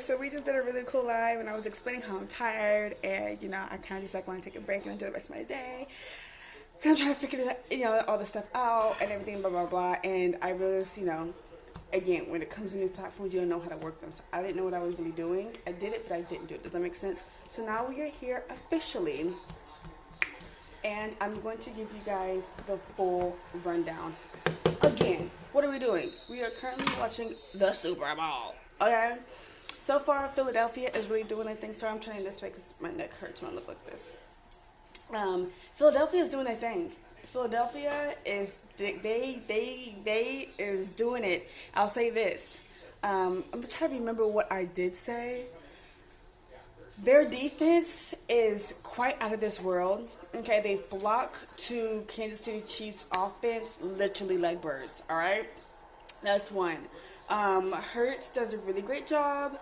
so we just did a really cool live, and I was explaining how I'm tired, and I kind of just like want to take a break and enjoy the rest of my day. I'm trying to figure this, all this stuff out and everything, blah blah blah. And I realized, again, when it comes to new platforms, you don't know how to work them. So I didn't know what I was really doing. I did it, but I didn't do it. Does that make sense? So now we are here officially, and I'm going to give you guys the full rundown. Again, what are we doing? We are currently watching the Super Bowl. Okay. So far, Philadelphia is really doing their thing. Sorry, I'm turning this way because my neck hurts when I look like this. Philadelphia is doing their thing. Philadelphia is they is doing it. I'll say this. I'm trying to remember what I did say. Their defense is quite out of this world. Okay, they flock to Kansas City Chiefs offense literally like birds. All right, that's one. Hurts does a really great job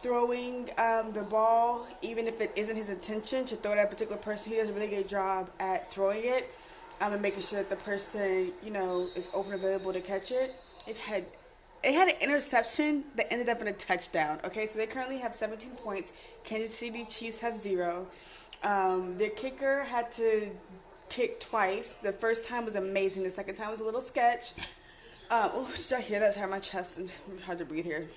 throwing the ball, even if it isn't his intention to throw it at a particular person. He does a really good job at throwing it and making sure that the person, is open and available to catch it. It had an interception that ended up in a touchdown. Okay, so they currently have 17 points. Kansas City Chiefs have 0. Their kicker had to kick twice. The first time was amazing. The second time was a little sketch. Did I hear that? Sorry, my chest is hard to breathe here.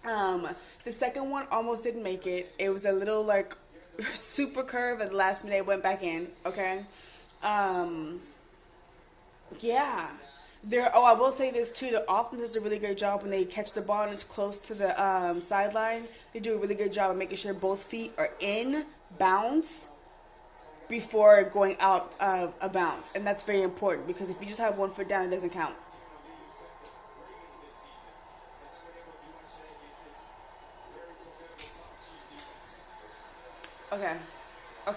The second one almost didn't make it. It was a little super curve at the last minute. It went back in. Okay. Yeah. I will say this too. The offense does a really great job when they catch the ball and it's close to the sideline. They do a really good job of making sure both feet are in bounds before going out of a bounds, and that's very important because if you just have one foot down, it doesn't count. Okay. Oh,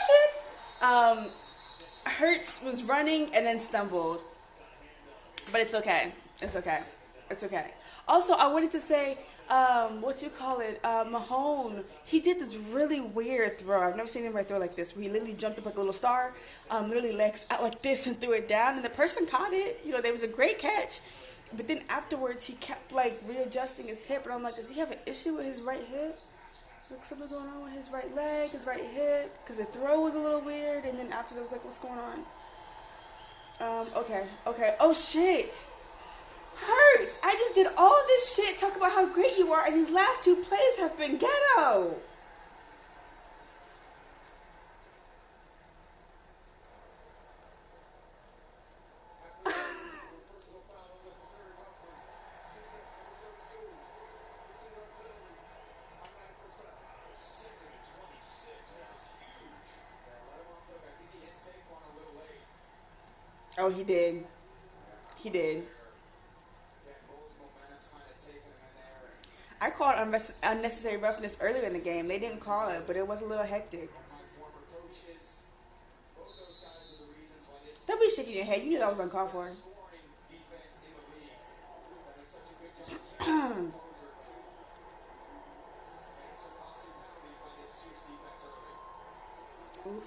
shit. Hurts was running and then stumbled. But it's okay. It's okay. Also, I wanted to say, Mahone, he did this really weird throw. I've never seen anybody throw like this, where he literally jumped up like a little star, literally legs out like this and threw it down, and the person caught it. There was a great catch. But then afterwards, he kept readjusting his hip, and I'm like, does he have an issue with his right hip? Something going on with his right leg, his right hip, because the throw was a little weird, and then after that was what's going on? Okay. Oh, shit. Hurts. I just did all this shit, talk about how great you are, and these last 2 plays have been ghetto. Oh, he did. I called unnecessary roughness earlier in the game. They didn't call it, but it was a little hectic. Don't be shaking your head. You knew that was uncalled for. Oof.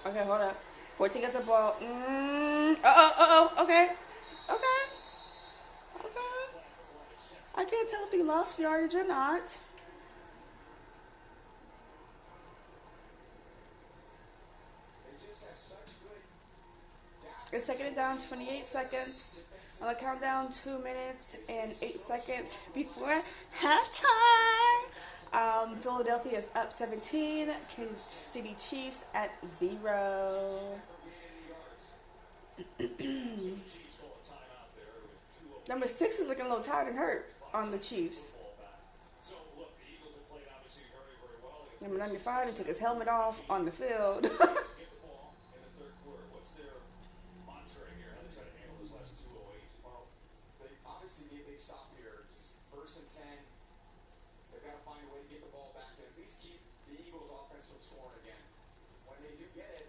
Okay, hold up. 14 got the ball. Okay. I can't tell if they lost yardage or not. It's second and down, 28 seconds. On the countdown, 2 minutes and 8 seconds before halftime. Philadelphia is up 17. Kansas City Chiefs at 0. Number 6 is looking a little tired and hurt on the Chiefs. Number 95 took his helmet off on the field.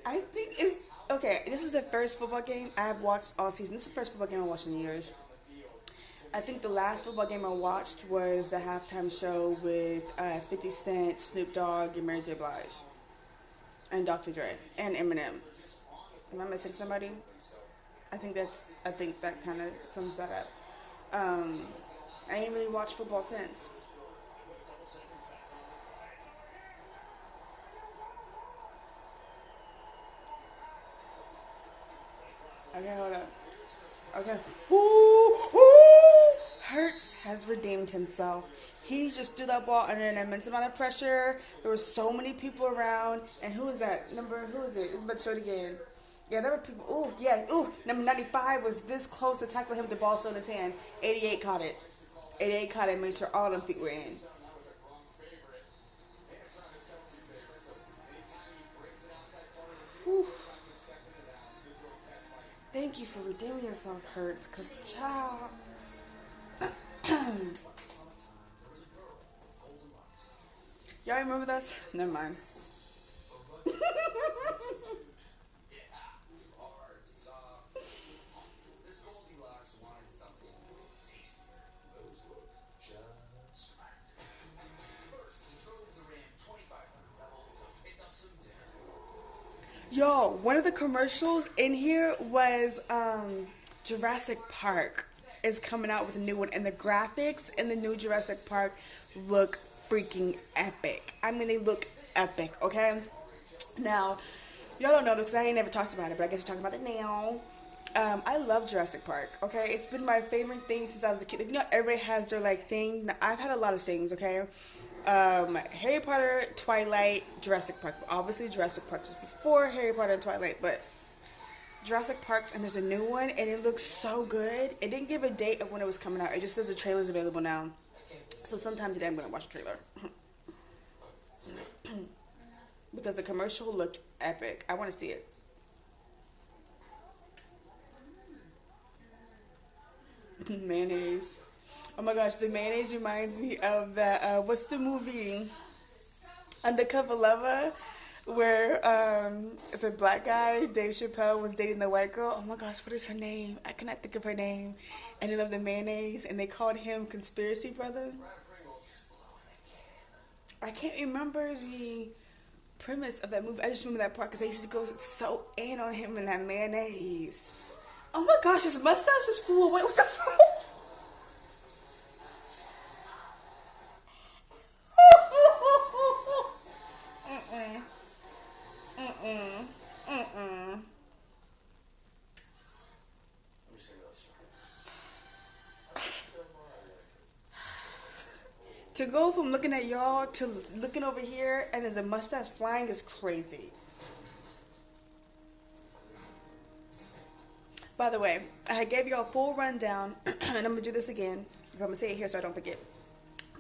I think it's okay. This is the first football game I have watched all season. This is the first football game I've watched in years. I think the last football game I watched was the halftime show with 50 Cent, Snoop Dogg, and Mary J. Blige, and Dr. Dre, and Eminem. Am I missing somebody? I think that kind of sums that up. I ain't really watched football since. Okay, hold up. Okay. Woo! Hurts has redeemed himself. He just threw that ball under an immense amount of pressure. There were so many people around. And who is that? Who is it? It's about to show it again. Yeah, there were people. Ooh, yeah. Ooh, number 95 was this close to tackling him with the ball still in his hand. 88 caught it. 88 caught it and made sure all them feet were in. Whew. Thank you for redeeming yourself, Hurts, because, child. Y'all remember this? Never mind. Yo, one of the commercials in here was Jurassic Park is coming out with a new one, and the graphics in the new Jurassic Park look freaking epic. I mean, they look epic, okay? Now, y'all don't know this because I ain't never talked about it, but I guess we're talking about it now. I love Jurassic Park, okay? It's been my favorite thing since I was a kid. Like, you know, everybody has their, like, thing. Now, I've had a lot of things, okay? Harry Potter, Twilight, Jurassic Park. Obviously, Jurassic Park was before Harry Potter and Twilight, but Jurassic Park, and there's a new one, and it looks so good. It didn't give a date of when it was coming out. It just says the trailer's available now. So sometime today I'm going to watch the trailer. Because the commercial looked epic. I want to see it. Mayonnaise. Oh my gosh, the mayonnaise reminds me of that, what's the movie? Undercover Lover, where the black guy, Dave Chappelle, was dating the white girl. Oh my gosh, what is her name? I cannot think of her name. And they love the mayonnaise, and they called him Conspiracy Brother. I can't remember the premise of that movie. I just remember that part because they used to go so in on him and that mayonnaise. Oh my gosh, his mustache just flew away. What the fuck? To go from looking at y'all to looking over here and there's a mustache flying is crazy. By the way, I gave y'all a full rundown, and I'm going to do this again. I'm going to say it here so I don't forget.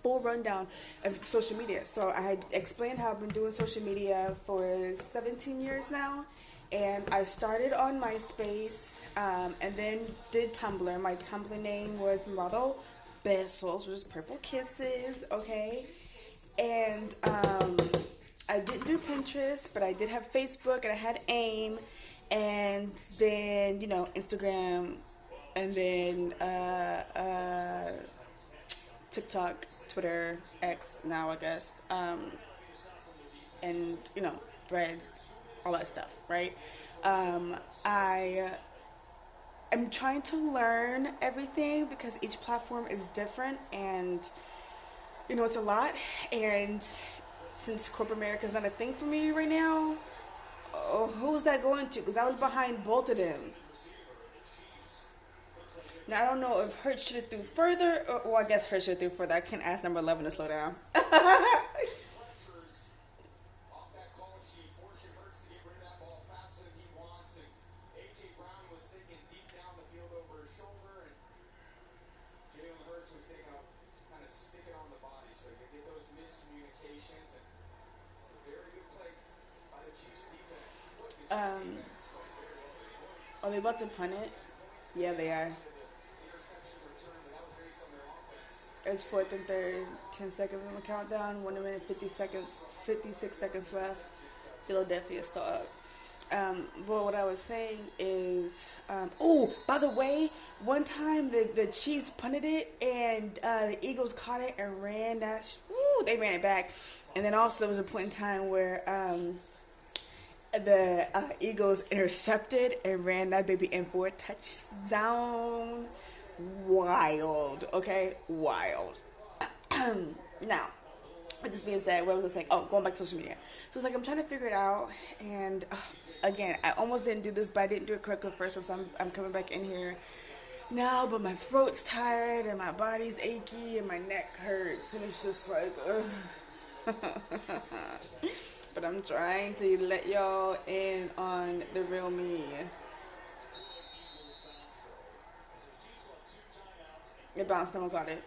Full rundown of social media. So I had explained how I've been doing social media for 17 years now. And I started on MySpace and then did Tumblr. My Tumblr name was Morado Besos, which is purple kisses, okay? And I didn't do Pinterest, but I did have Facebook and I had AIM. And then, you know, Instagram, and then TikTok, Twitter, X now, I guess, and, you know, Threads, all that stuff, right? I am trying to learn everything because each platform is different, and, you know, it's a lot, and since corporate America is not a thing for me right now, oh, who's that going to? Because I was behind both of them. Now, I don't know if Hurt should have threw further, or well, I guess Hurt should have threw further. I can't ask number 11 to slow down. Are they about to punt it? Yeah, they are. It's 4th and 3rd, 10 seconds on the countdown, 1 minute, 56 seconds left. Philadelphia still up. Well, what I was saying is, oh, by the way, one time the Chiefs punted it and the Eagles caught it and ran that. They ran it back. And then also there was a point in time where the Eagles intercepted and ran that baby in for a touchdown. wild. Okay, wild. Now, with this being said, what was I saying? Oh, going back to social media. So it's like I'm trying to figure it out, and again, I almost didn't do this, but I didn't do it correctly first, so I'm coming back in here now. But my throat's tired, and my body's achy, and my neck hurts, and it's just like, ugh. But I'm trying to let y'all in on the real me. It bounced, no one got it.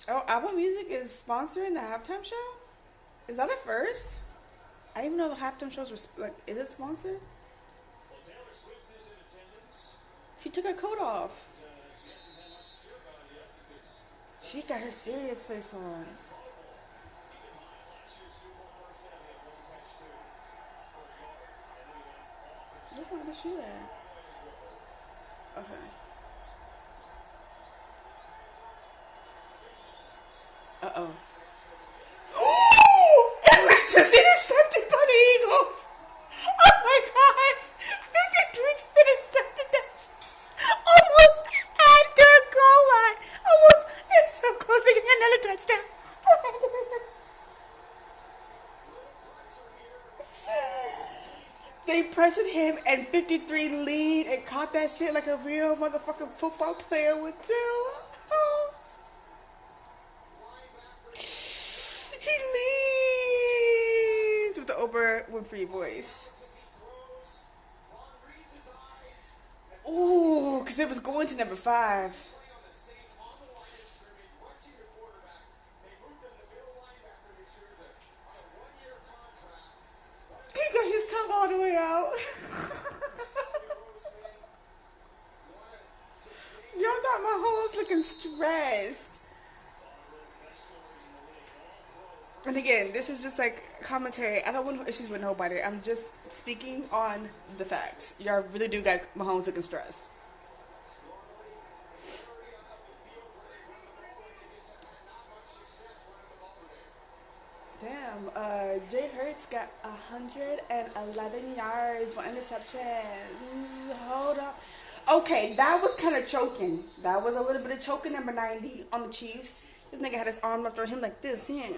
Oh, Apple Music is sponsoring the halftime show? Is that a first? I didn't even know the halftime shows were, like, is it sponsored? She took her coat off. She got her serious face on. Where's my other shoe at? Okay. Uh-oh. It was just intercepted by the Eagles. Oh my gosh. 53 just intercepted that. Almost at their goal line. Almost. It's so close to getting another touchdown. They pressured him and 53 lead and caught that shit like a real motherfucking football player would do. Oh. He leads with the Oprah Winfrey voice. Ooh, because it was going to number 5. He got his tongue all the way out. Y'all got my hoes looking stressed. And again, this is just like commentary. I don't want no issues with nobody. I'm just speaking on the facts. Y'all really do got Mahomes looking stressed. Damn, Jay Hurts got 111 yards, 1 interception. Hold up. Okay, that was kind of choking. That was a little bit of choking, number 90 on the Chiefs. This nigga had his arm up through him like this, yeah.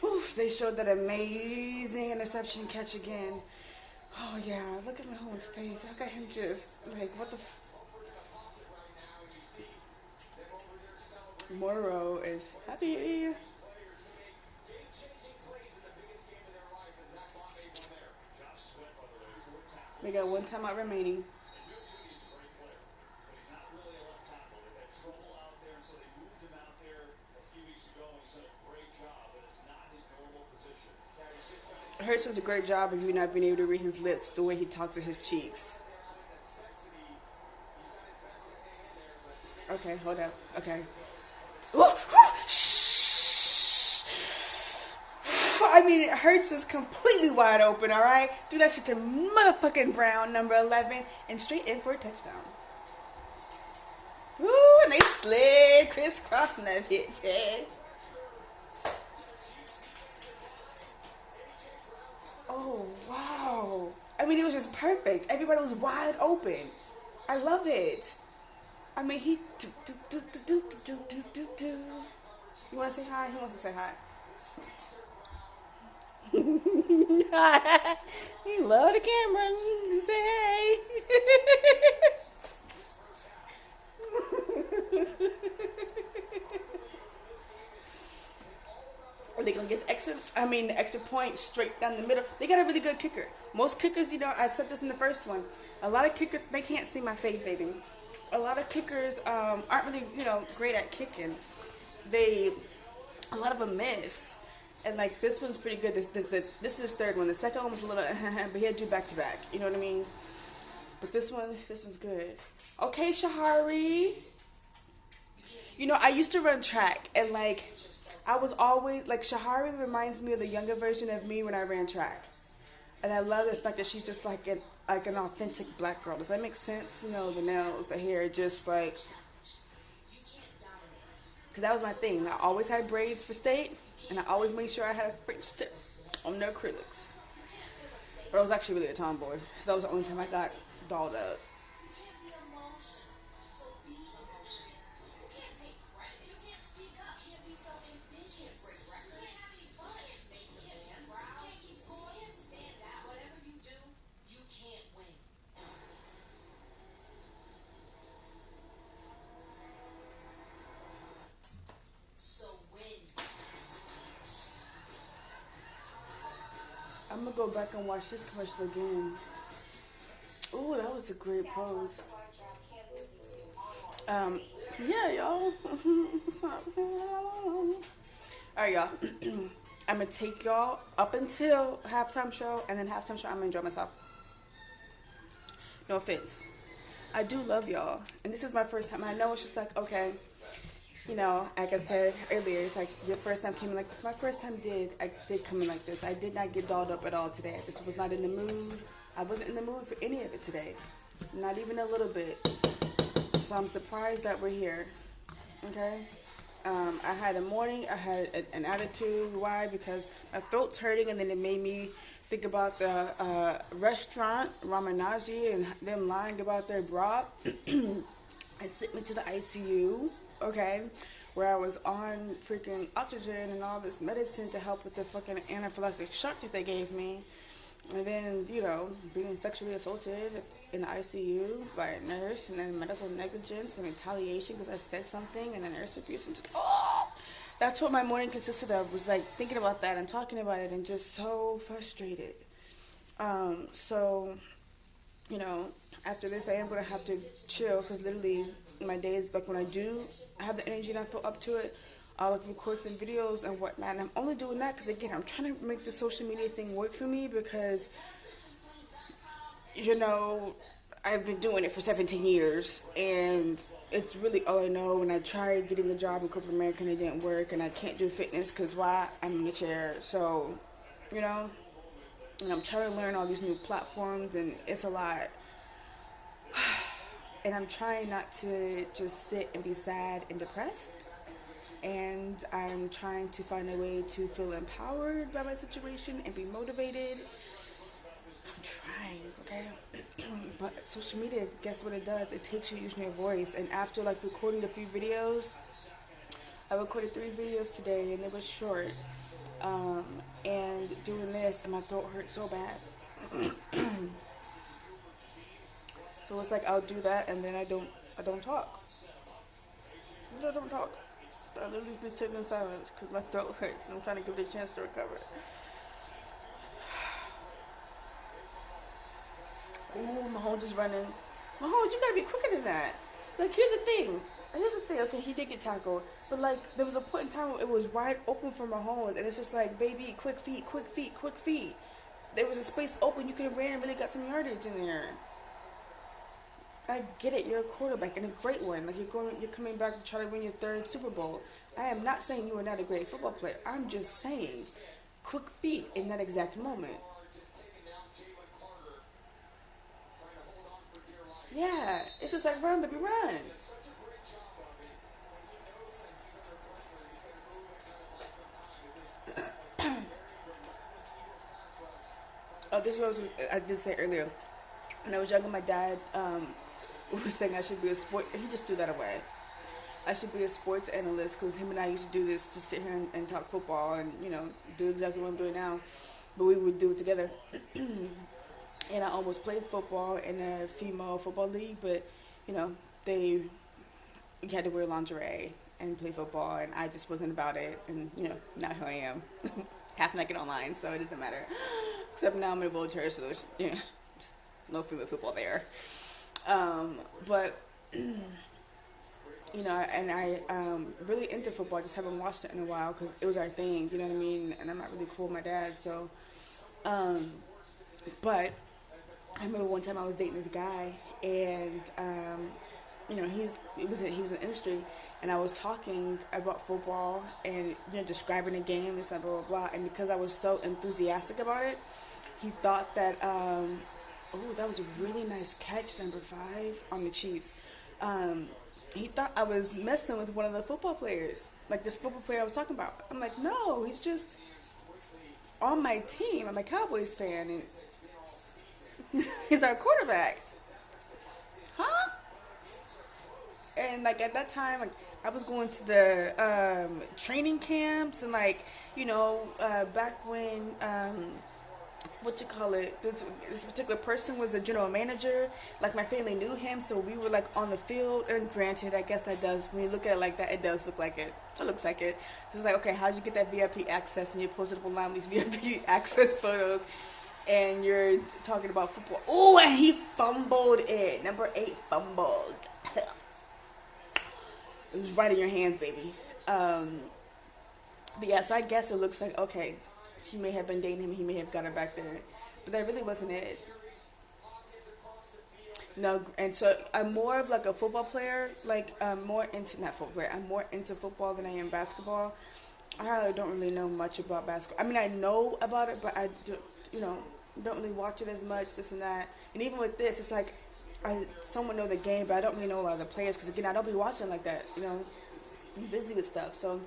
Oof, they showed that amazing interception catch again. Oh yeah, look at Mahomes' face. I got him just like, what the Morrow is happy. We got 1 timeout remaining. Hurts does a great job of you not being able to read his lips, the way he talks with his cheeks. Okay, hold up. Okay. I mean, Hurts was completely wide open, alright? Do that shit to motherfucking Brown, number 11, and straight in for a touchdown. Woo, and they slid crisscrossing that bitch, yeah. Oh, wow. I mean, it was just perfect. Everybody was wide open. I love it. I mean, he do. You want to say hi? He wants to say hi. He loved the camera. He say hey. Are they gonna get the extra point straight down the middle? They got a really good kicker. Most kickers, I said this in the first one. A lot of kickers, they can't see my face, baby. A lot of kickers aren't really, great at kicking. A lot of them miss. And like this one's pretty good. This is his third one. The second one was a little, but he had to do back to back. You know what I mean? But this one's good. Okay, Shahari. I used to run track, and like I was always like Shahari reminds me of the younger version of me when I ran track. And I love the fact that she's just like an authentic black girl. Does that make sense? You know, the nails, the hair, just like, because that was my thing. I always had braids for state, and I always made sure I had a French tip on the acrylics. But I was actually really a tomboy, so that was the only time I got dolled up. I'm gonna go back and watch this commercial again. Ooh, that was a great pose. Yeah, y'all. Alright, y'all. I'm gonna take y'all up until halftime show, and then halftime show, I'm gonna enjoy myself. No offense. I do love y'all, and this is my first time. I know it's just like, okay, you know, like I said earlier, it's like your first time came in like this. My first time I did come in like this. I did not get dolled up at all today. I just was not in the mood. I wasn't in the mood for any of it today. Not even a little bit. So I'm surprised that we're here. Okay? I had a morning. I had an attitude. Why? Because my throat's hurting, and then it made me think about the restaurant, Ramanaji, and them lying about their broth. It sent me to the ICU. Okay, where I was on freaking oxygen and all this medicine to help with the fucking anaphylactic shock that they gave me. And then, you know, being sexually assaulted in the ICU by a nurse, and then medical negligence and retaliation because I said something, and then nurse abuse, and just, oh! That's what my morning consisted of, was like thinking about that and talking about it and just so frustrated. So, you know, after this I am going to have to chill, because literally my days, like when I do have the energy and I feel up to it, I'll like record some videos and whatnot. And I'm only doing that because, again, I'm trying to make the social media thing work for me, because, you know, I've been doing it for 17 years and it's really all I know. And I tried getting a job in corporate America and it didn't work, and I can't do fitness because why? I'm in the chair. So, you know, and I'm trying to learn all these new platforms, and it's a lot. And I'm trying not to just sit and be sad and depressed. And I'm trying to find a way to feel empowered by my situation and be motivated. I'm trying, okay? But social media, guess what it does? It takes you using your voice. And after like recording a few videos, I recorded 3 videos today, and it was short. And doing this, and my throat hurt so bad. So it's like I'll do that, and then I don't talk. I don't talk. I literally be sitting in silence because my throat hurts, and I'm trying to give it a chance to recover. Ooh, Mahomes is running. Mahomes, you gotta be quicker than that. Like, here's the thing. Okay, he did get tackled, but like there was a point in time where it was wide open for Mahomes, and it's just like, baby, quick feet, quick feet, quick feet. There was a space open. You could have ran and really got some yardage in there. I get it. You're a quarterback, and a great one. Like, you're coming back to try to win your 3rd Super Bowl. I am not saying you are not a great football player. I'm just saying, quick feet in that exact moment. Yeah, it's just like, run, baby, run. Oh, this was I did say earlier. When I was younger, my dad was saying I should be a sport. He just threw that away. I should be a sports analyst, because him and I used to do this, to sit here and talk football and, you know, do exactly what I'm doing now. But we would do it together. And I almost played football in a female football league, but, you know, you had to wear lingerie and play football, and I just wasn't about it. And, you know, now here I am, half naked online, so it doesn't matter. Except now I'm in a wheelchair, so there's, you know, no female football there. But, you know, and I really into football. I just haven't watched it in a while because it was our thing, you know what I mean? And I'm not really cool with my dad, so. But I remember one time I was dating this guy, and you know, he was in the industry, and I was talking about football and, you know, describing the game, this and blah blah blah. And because I was so enthusiastic about it, he thought that, oh, that was a really nice catch, number 5 on the Chiefs. He thought I was messing with one of the football players, like this football player I was talking about. I'm like, no, he's just on my team. I'm a Cowboys fan, and he's our quarterback. Huh? And like at that time, like I was going to the training camps, and like back when what you call it, this particular person was a general manager. Like my family knew him, so we were like on the field. And granted, I guess that does, when you look at it like that, it does look like it. It looks like it. It's like, okay, how'd you get that VIP access? And you posted up online these VIP access photos, and you're talking about football. Oh, and he fumbled it. Number 8 fumbled. It was right in your hands, baby. But yeah, so I guess it looks like, okay, she may have been dating him, he may have got her back there. But that really wasn't it. No, and so I'm more of like a football player, like more into, not football player, I'm more into football than I am basketball. I don't really know much about basketball. I mean, I know about it, but I don't really watch it as much, this and that. And even with this, it's like, I somewhat know the game, but I don't really know a lot of the players, because again, I don't be watching like that, I'm busy with stuff. So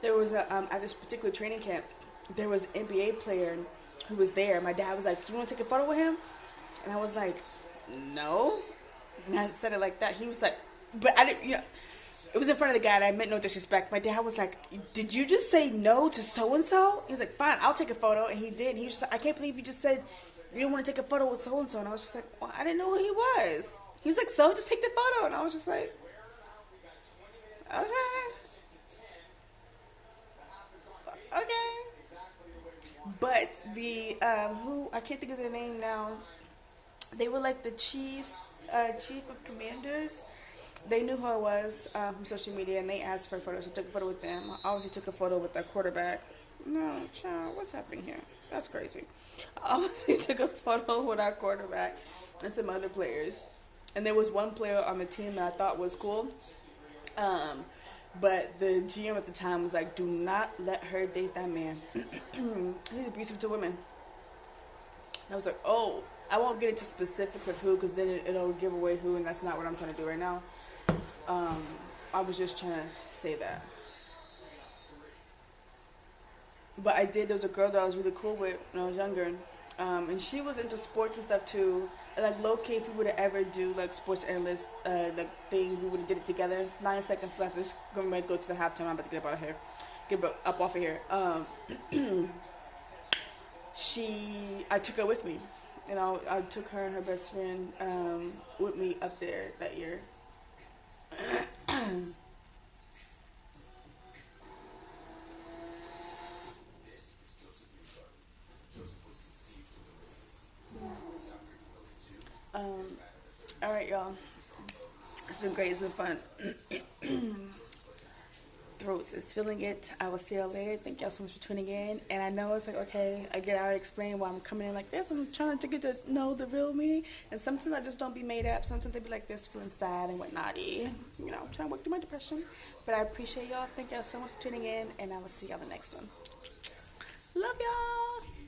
there was at this particular training camp, there was an NBA player who was there. My dad was like, "You want to take a photo with him?" And I was like, "No." And I said it like that. He was like, but I didn't, it was in front of the guy, and I meant no disrespect. My dad was like, "Did you just say no to so-and-so?" He was like, "Fine, I'll take a photo." And he did. And he was just like, "I can't believe you just said you didn't want to take a photo with so-and-so." And I was just like, "Well, I didn't know who he was." He was like, "So, just take the photo." And I was just like, "Okay. Okay." But the who, I can't think of their name now. They were like the chief of commanders. They knew who I was from social media, and they asked for a photo. So I took a photo with them. I obviously took a photo with their quarterback. No, child, what's happening here? That's crazy. I obviously took a photo with our quarterback and some other players. And there was one player on the team that I thought was cool. But the GM at the time was like, "Do not let her date that man. He's abusive to women." And I was like, "Oh, I won't get into specifics of who, because then it'll give away who, and that's not what I'm trying to do right now." I was just trying to say that. But there was a girl that I was really cool with when I was younger. And she was into sports and stuff too. And like low key, if we were to ever do like sports analyst like thing, we would have did it together. It's 9 seconds left. It's gonna go to the halftime. I'm about to get up out of here. Get up off of here. I took her with me. I took her and her best friend with me up there that year. All right, y'all. It's been great. It's been fun. Throat is feeling it. I will see y'all later. Thank y'all so much for tuning in. And I know it's like, okay, again, I already explained why I'm coming in like this. I'm trying to get to know the real me. And sometimes I just don't be made up. Sometimes they be like this, feeling sad and whatnot. I'm trying to work through my depression. But I appreciate y'all. Thank y'all so much for tuning in. And I will see y'all the next one. Love y'all.